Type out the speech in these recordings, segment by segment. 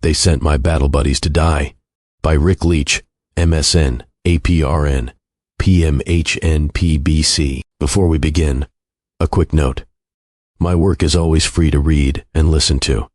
They Sent My Battle Buddies to Die by Rick Leach, MSN, APRN, PMHNPBC. Before we begin, a quick note. My work is always free to read and listen to.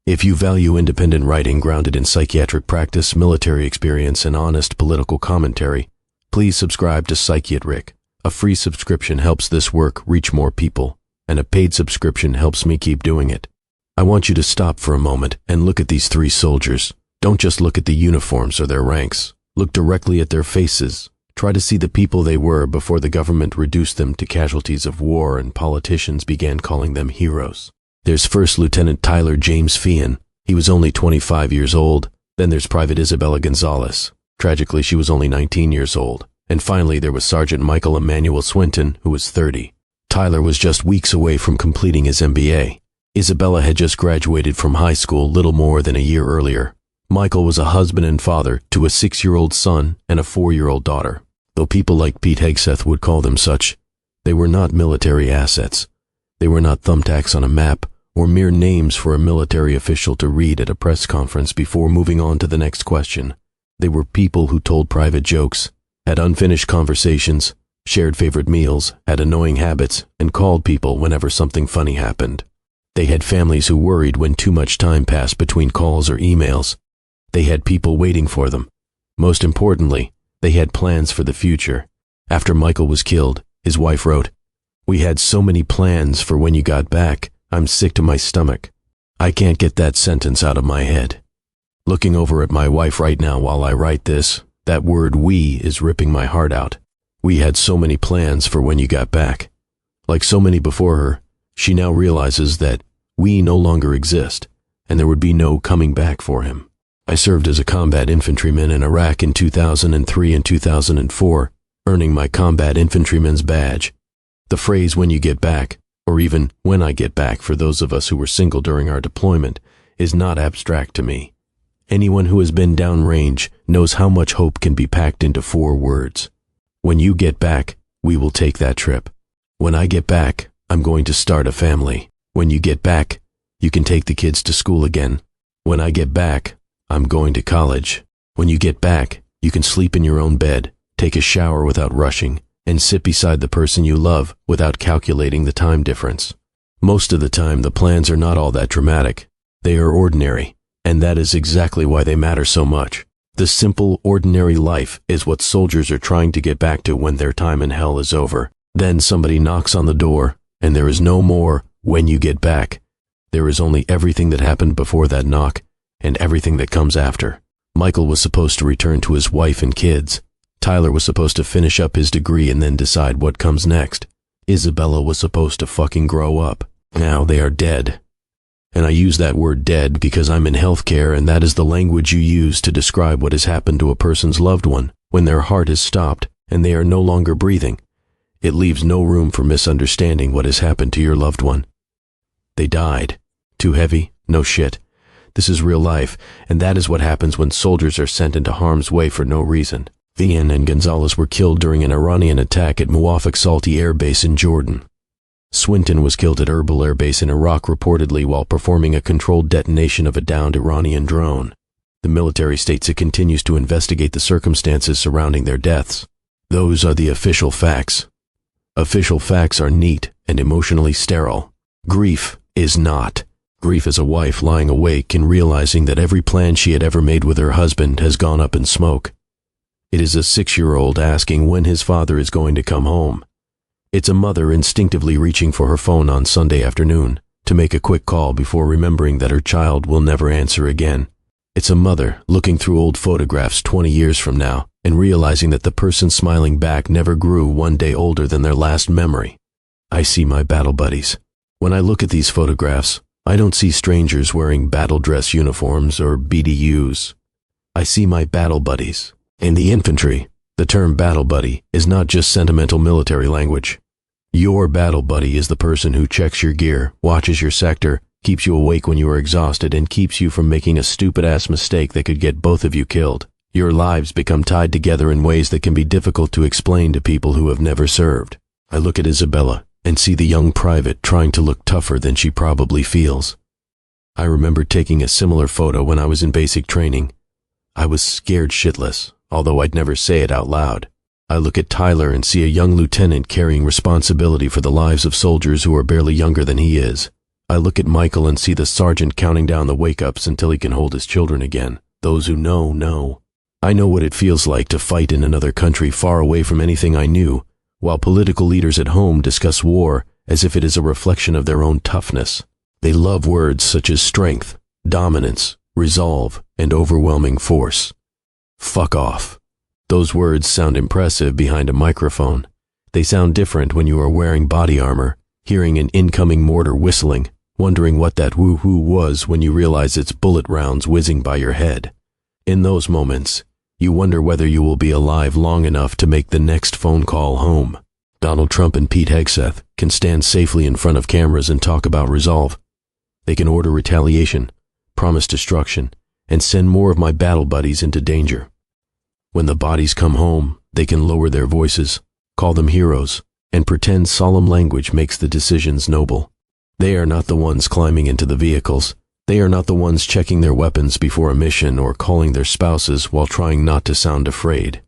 If you value independent writing grounded in psychiatric practice, military experience, and honest political commentary, please subscribe to PsychiatRick. A free subscription helps this work reach more people, and a paid subscription helps me keep doing it. I want you to stop for a moment and look at these three soldiers. Don't just look at the uniforms or their ranks. Look directly at their faces. Try to see the people they were before the government reduced them to casualties of war and politicians began calling them heroes. There's First Lieutenant Tyler James Feehan. He was only 25 years old. Then there's Private Isabella Gonzales. Tragically, she was only 19 years old. And finally, there was Sergeant Michael Emmanuel Swinton, who was 30. Tyler was just weeks away from completing his MBA. Isabella had just graduated from high school little more than a year earlier. Michael was a husband and father to a 6-year-old son and a 4-year-old daughter. Though people like Pete Hegseth would call them such, they were not military assets. They were not thumbtacks on a map or mere names for a military official to read at a press conference before moving on to the next question. They were people who told private jokes, had unfinished conversations, shared favorite meals, had annoying habits, and called people whenever something funny happened. They had families who worried when too much time passed between calls or emails. They had people waiting for them. Most importantly, they had plans for the future. After Michael was killed, his wife wrote, "We had so many plans for when you got back. I'm sick to my stomach. I can't get that sentence out of my head." Looking over at my wife right now while I write this, that word "we" is ripping my heart out. We had so many plans for when you got back. Like so many before her, she now realizes that we no longer exist, and there would be no coming back for him. I served as a combat infantryman in Iraq in 2003 and 2004, earning my combat infantryman's badge. The phrase "when you get back," or even "when I get back" for those of us who were single during our deployment, is not abstract to me. Anyone who has been downrange knows how much hope can be packed into 4 words. When you get back, we will take that trip. When I get back, I'm going to start a family. When you get back, you can take the kids to school again. When I get back, I'm going to college. When you get back, you can sleep in your own bed, take a shower without rushing, and sit beside the person you love without calculating the time difference. Most of the time, the plans are not all that dramatic. They are ordinary, and that is exactly why they matter so much. The simple, ordinary life is what soldiers are trying to get back to when their time in hell is over. Then somebody knocks on the door, and there is no more "when you get back." There is only everything that happened before that knock, and everything that comes after. Michael was supposed to return to his wife and kids. Tyler was supposed to finish up his degree and then decide what comes next. Isabella was supposed to fucking grow up. Now they are dead. And I use that word "dead" because I'm in healthcare, and that is the language you use to describe what has happened to a person's loved one when their heart has stopped and they are no longer breathing. It leaves no room for misunderstanding what has happened to your loved one. They died. Too heavy? No shit. This is real life, and that is what happens when soldiers are sent into harm's way for no reason. Feehan and Gonzales were killed during an Iranian attack at Muwafaq Salti Air Base in Jordan. Swinton was killed at Erbil Air Base in Iraq reportedly while performing a controlled detonation of a downed Iranian drone. The military states it continues to investigate the circumstances surrounding their deaths. Those are the official facts. Official facts are neat and emotionally sterile. Grief is not. Grief is a wife lying awake and realizing that every plan she had ever made with her husband has gone up in smoke. It is a 6-year-old asking when his father is going to come home. It's a mother instinctively reaching for her phone on Sunday afternoon to make a quick call before remembering that her child will never answer again. It's a mother looking through old photographs 20 years from now and realizing that the person smiling back never grew one day older than their last memory. I see my battle buddies. When I look at these photographs, I don't see strangers wearing battle dress uniforms or BDUs. I see my battle buddies. In the infantry, the term battle buddy is not just sentimental military language. Your battle buddy is the person who checks your gear, watches your sector, keeps you awake when you are exhausted, and keeps you from making a stupid-ass mistake that could get both of you killed. Your lives become tied together in ways that can be difficult to explain to people who have never served. I look at Isabella and see the young private trying to look tougher than she probably feels. I remember taking a similar photo when I was in basic training. I was scared shitless, although I'd never say it out loud. I look at Tyler and see a young lieutenant carrying responsibility for the lives of soldiers who are barely younger than he is. I look at Michael and see the sergeant counting down the wake-ups until he can hold his children again. Those who know, know. I know what it feels like to fight in another country far away from anything I knew, while political leaders at home discuss war as if it is a reflection of their own toughness. They love words such as strength, dominance, resolve, and overwhelming force. Fuck off. Those words sound impressive behind a microphone. They sound different when you are wearing body armor, hearing an incoming mortar whistling, wondering what that woo-hoo was when you realize it's bullet rounds whizzing by your head. In those moments, you wonder whether you will be alive long enough to make the next phone call home. Donald Trump and Pete Hegseth can stand safely in front of cameras and talk about resolve. They can order retaliation, promise destruction, and send more of my battle buddies into danger. When the bodies come home, they can lower their voices, call them heroes, and pretend solemn language makes the decisions noble. They are not the ones climbing into the vehicles. They are not the ones checking their weapons before a mission or calling their spouses while trying not to sound afraid.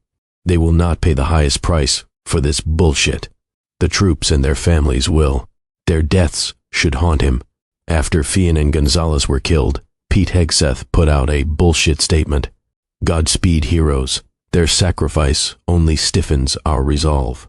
They will not pay the highest price for this bullshit. The troops and their families will. Their deaths should haunt him. After Feehan and Gonzales were killed, Pete Hegseth put out a bullshit statement. Godspeed, heroes. Their sacrifice only stiffens our resolve.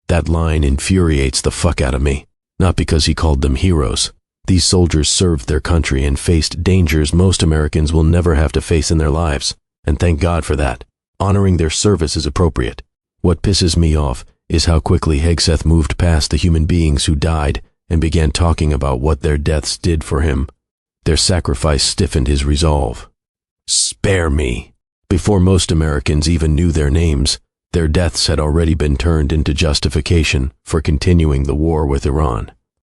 That line infuriates the fuck out of me. Not because he called them heroes. These soldiers served their country and faced dangers most Americans will never have to face in their lives, and thank God for that. Honoring their service is appropriate. What pisses me off is how quickly Hegseth moved past the human beings who died and began talking about what their deaths did for him. Their sacrifice stiffened his resolve. Spare me. Before most Americans even knew their names, their deaths had already been turned into justification for continuing the war with Iran.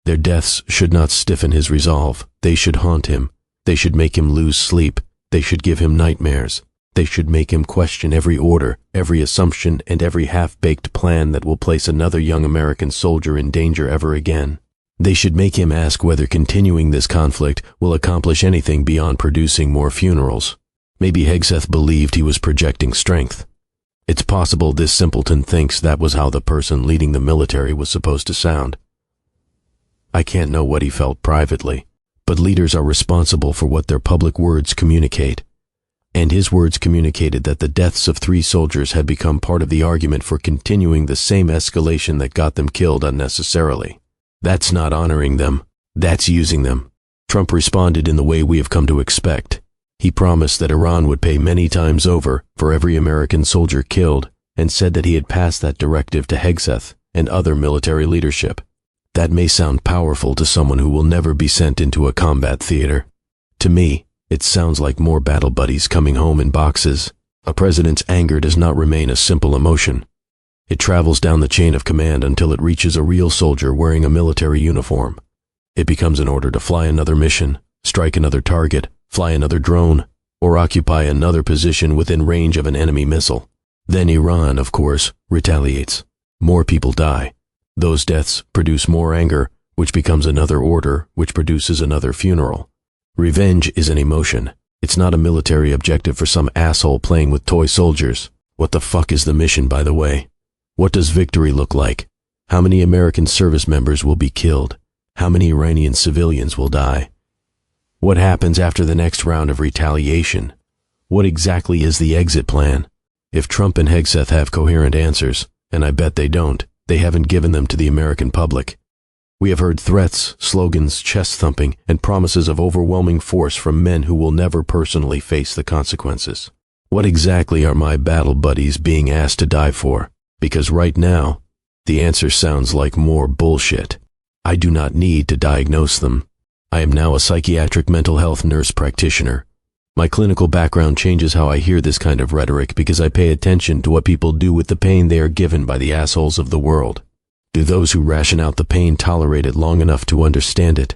Their deaths should not stiffen his resolve. They should haunt him. They should make him lose sleep. They should give him nightmares. They should make him question every order, every assumption, and every half-baked plan that will place another young American soldier in danger ever again. They should make him ask whether continuing this conflict will accomplish anything beyond producing more funerals. Maybe Hegseth believed he was projecting strength. It's possible this simpleton thinks that was how the person leading the military was supposed to sound. I can't know what he felt privately, but leaders are responsible for what their public words communicate. And his words communicated that the deaths of 3 soldiers had become part of the argument for continuing the same escalation that got them killed unnecessarily. That's not honoring them. That's using them. Trump responded in the way we have come to expect. He promised that Iran would pay many times over for every American soldier killed and said that he had passed that directive to Hegseth and other military leadership. That may sound powerful to someone who will never be sent into a combat theater. To me, it sounds like more battle buddies coming home in boxes. A president's anger does not remain a simple emotion. It travels down the chain of command until it reaches a real soldier wearing a military uniform. It becomes an order to fly another mission, strike another target, fly another drone, or occupy another position within range of an enemy missile. Then Iran, of course, retaliates. More people die. Those deaths produce more anger, which becomes another order, which produces another funeral. Revenge is an emotion. It's not a military objective for some asshole playing with toy soldiers. What the fuck is the mission, by the way? What does victory look like? How many American service members will be killed? How many Iranian civilians will die? What happens after the next round of retaliation? What exactly is the exit plan? If Trump and Hegseth have coherent answers, and I bet they don't, they haven't given them to the American public. We have heard threats, slogans, chest thumping, and promises of overwhelming force from men who will never personally face the consequences. What exactly are my battle buddies being asked to die for? Because right now, the answer sounds like more bullshit. I do not need to diagnose them. I am now a psychiatric mental health nurse practitioner. My clinical background changes how I hear this kind of rhetoric because I pay attention to what people do with the pain they are given by the assholes of the world. Do those who ration out the pain tolerate it long enough to understand it?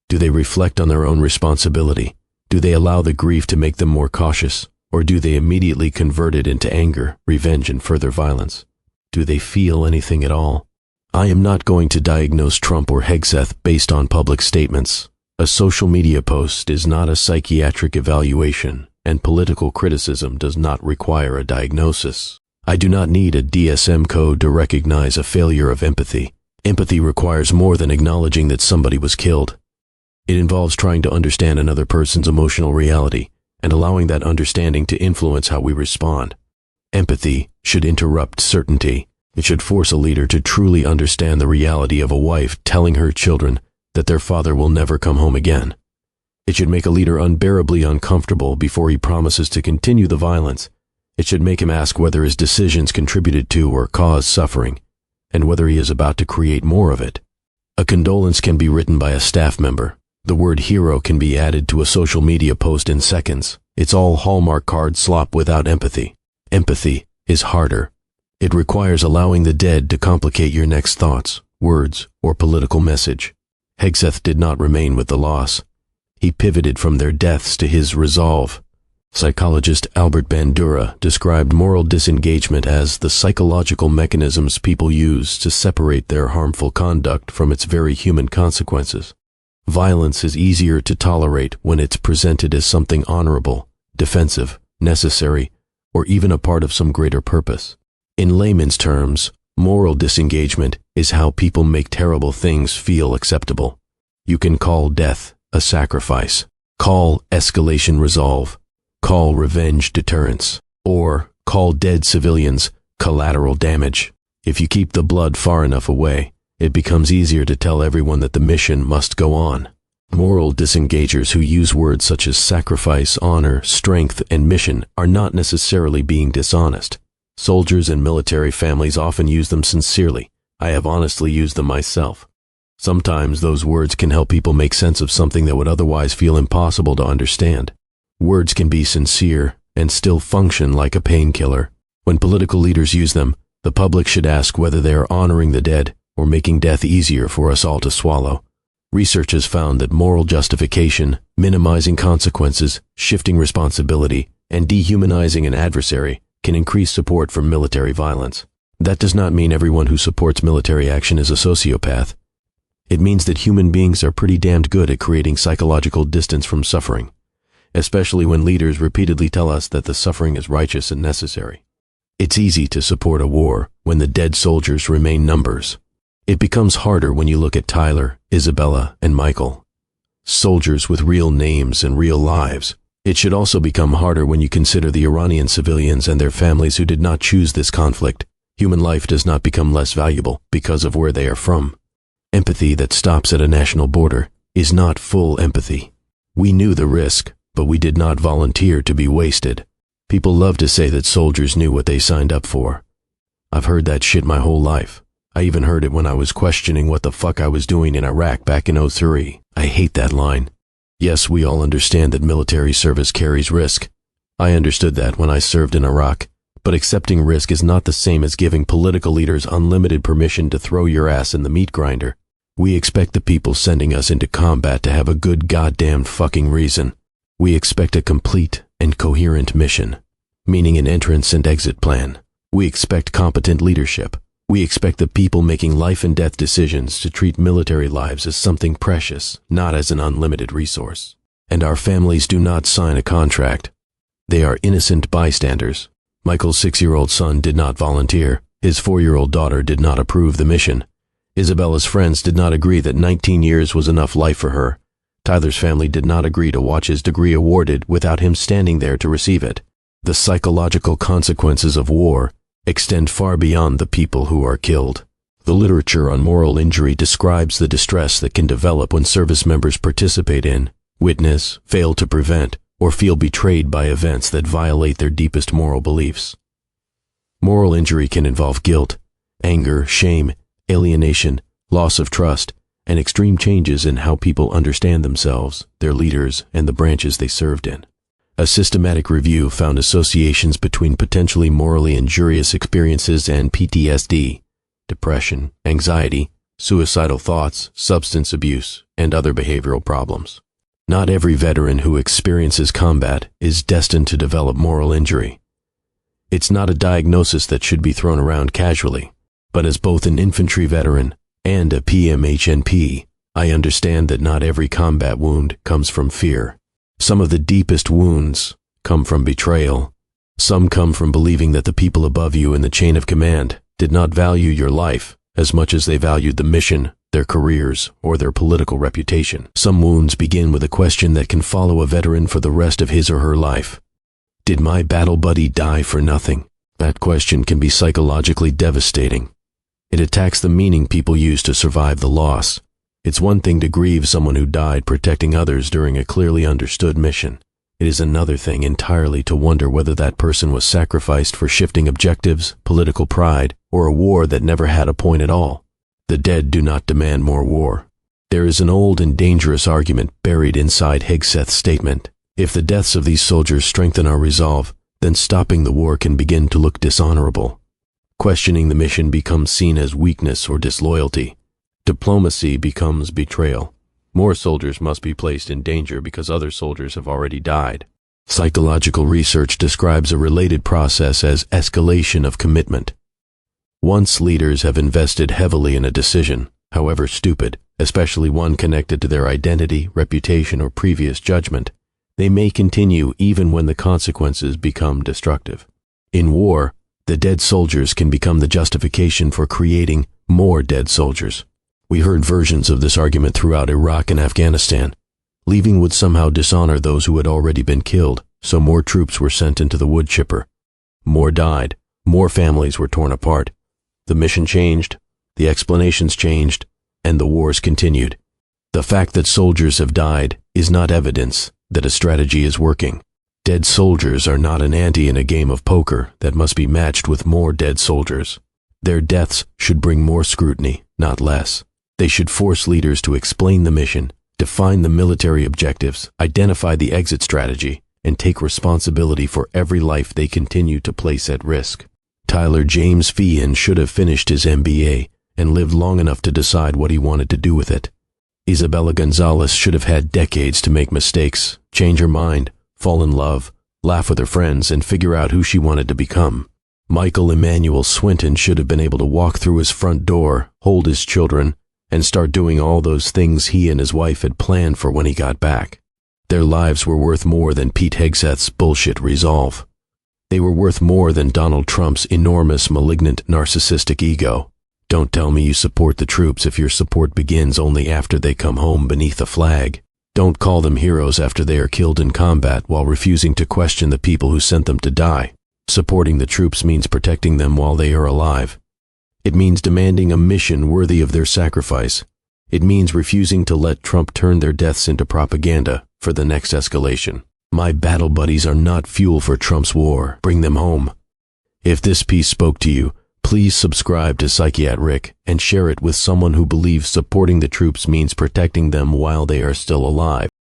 Do they reflect on their own responsibility? Do they allow the grief to make them more cautious? Or do they immediately convert it into anger, revenge, and further violence? Do they feel anything at all? I am not going to diagnose Trump or Hegseth based on public statements. A social media post is not a psychiatric evaluation, and political criticism does not require a diagnosis. I do not need a DSM code to recognize a failure of empathy. Empathy requires more than acknowledging that somebody was killed. It involves trying to understand another person's emotional reality and allowing that understanding to influence how we respond. Empathy should interrupt certainty. It should force a leader to truly understand the reality of a wife telling her children that their father will never come home again. It should make a leader unbearably uncomfortable before he promises to continue the violence. It should make him ask whether his decisions contributed to or caused suffering, and whether he is about to create more of it. A condolence can be written by a staff member. The word hero can be added to a social media post in seconds. It's all Hallmark card slop without empathy. Empathy is harder. It requires allowing the dead to complicate your next thoughts, words, or political message. Hegseth did not remain with the loss. He pivoted from their deaths to his resolve. Psychologist Albert Bandura described moral disengagement as the psychological mechanisms people use to separate their harmful conduct from its very human consequences. Violence is easier to tolerate when it's presented as something honorable, defensive, necessary, or even a part of some greater purpose. In layman's terms, moral disengagement is how people make terrible things feel acceptable. You can call death a sacrifice, call escalation resolve, call revenge deterrence, or call dead civilians collateral damage. If you keep the blood far enough away, it becomes easier to tell everyone that the mission must go on. Moral disengagers who use words such as sacrifice, honor, strength, and mission are not necessarily being dishonest. Soldiers and military families often use them sincerely. I have honestly used them myself. Sometimes those words can help people make sense of something that would otherwise feel impossible to understand. Words can be sincere and still function like a painkiller. When political leaders use them, the public should ask whether they are honoring the dead or making death easier for us all to swallow. Research has found that moral justification, minimizing consequences, shifting responsibility, and dehumanizing an adversary can increase support for military violence. That does not mean everyone who supports military action is a sociopath. It means that human beings are pretty damned good at creating psychological distance from suffering, especially when leaders repeatedly tell us that the suffering is righteous and necessary. It's easy to support a war when the dead soldiers remain numbers. It becomes harder when you look at Tyler, Isabella, and Michael, soldiers with real names and real lives. It should also become harder when you consider the Iranian civilians and their families who did not choose this conflict. Human life does not become less valuable because of where they are from. Empathy that stops at a national border is not full empathy. We knew the risk, but we did not volunteer to be wasted. People love to say that soldiers knew what they signed up for. I've heard that shit my whole life. I even heard it when I was questioning what the fuck I was doing in Iraq back in '03. I hate that line. Yes, we all understand that military service carries risk. I understood that when I served in Iraq, but accepting risk is not the same as giving political leaders unlimited permission to throw your ass in the meat grinder. We expect the people sending us into combat to have a good goddamn fucking reason. We expect a complete and coherent mission, meaning an entrance and exit plan. We expect competent leadership. We expect the people making life and death decisions to treat military lives as something precious, not as an unlimited resource. And our families do not sign a contract. They are innocent bystanders. Michael's 6-year-old son did not volunteer. His 4-year-old daughter did not approve the mission. Isabella's friends did not agree that 19 years was enough life for her. Tyler's family did not agree to watch his degree awarded without him standing there to receive it. The psychological consequences of war extend far beyond the people who are killed. The literature on moral injury describes the distress that can develop when service members participate in, witness, fail to prevent, or feel betrayed by events that violate their deepest moral beliefs. Moral injury can involve guilt, anger, shame, alienation, loss of trust, and extreme changes in how people understand themselves, their leaders, and the branches they served in. A systematic review found associations between potentially morally injurious experiences and PTSD, depression, anxiety, suicidal thoughts, substance abuse, and other behavioral problems. Not every veteran who experiences combat is destined to develop moral injury. It's not a diagnosis that should be thrown around casually, but as both an infantry veteran and a PMHNP, I understand that not every combat wound comes from fear. Some of the deepest wounds come from betrayal. Some come from believing that the people above you in the chain of command did not value your life as much as they valued the mission, their careers, or their political reputation. Some wounds begin with a question that can follow a veteran for the rest of his or her life. Did my battle buddy die for nothing? That question can be psychologically devastating. It attacks the meaning people use to survive the loss. It's one thing to grieve someone who died protecting others during a clearly understood mission. It is another thing entirely to wonder whether that person was sacrificed for shifting objectives, political pride, or a war that never had a point at all. The dead do not demand more war. There is an old and dangerous argument buried inside Hegseth's statement. If the deaths of these soldiers strengthen our resolve, then stopping the war can begin to look dishonorable. Questioning the mission becomes seen as weakness or disloyalty. Diplomacy becomes betrayal. More soldiers must be placed in danger because other soldiers have already died. Psychological research describes a related process as escalation of commitment. Once leaders have invested heavily in a decision, however stupid, especially one connected to their identity, reputation, or previous judgment, they may continue even when the consequences become destructive. In war, the dead soldiers can become the justification for creating more dead soldiers. We heard versions of this argument throughout Iraq and Afghanistan. Leaving would somehow dishonor those who had already been killed, so more troops were sent into the wood chipper. More died, more families were torn apart. The mission changed, the explanations changed, and the wars continued. The fact that soldiers have died is not evidence that a strategy is working. Dead soldiers are not an ante in a game of poker that must be matched with more dead soldiers. Their deaths should bring more scrutiny, not less. They should force leaders to explain the mission, define the military objectives, identify the exit strategy, and take responsibility for every life they continue to place at risk. Tyler James Feehan should have finished his MBA and lived long enough to decide what he wanted to do with it. Isabella Gonzales should have had decades to make mistakes, change her mind, fall in love, laugh with her friends, and figure out who she wanted to become. Michael Emmanuel Swinton should have been able to walk through his front door, hold his children, and start doing all those things he and his wife had planned for when he got back. Their lives were worth more than Pete Hegseth's bullshit resolve. They were worth more than Donald Trump's enormous, malignant, narcissistic ego. Don't tell me you support the troops if your support begins only after they come home beneath a flag. Don't call them heroes after they are killed in combat while refusing to question the people who sent them to die. Supporting the troops means protecting them while they are alive. It means demanding a mission worthy of their sacrifice. It means refusing to let Trump turn their deaths into propaganda for the next escalation. My battle buddies are not fuel for Trump's war. Bring them home. If this piece spoke to you, please subscribe to PsychiatRick and share it with someone who believes supporting the troops means protecting them while they are still alive.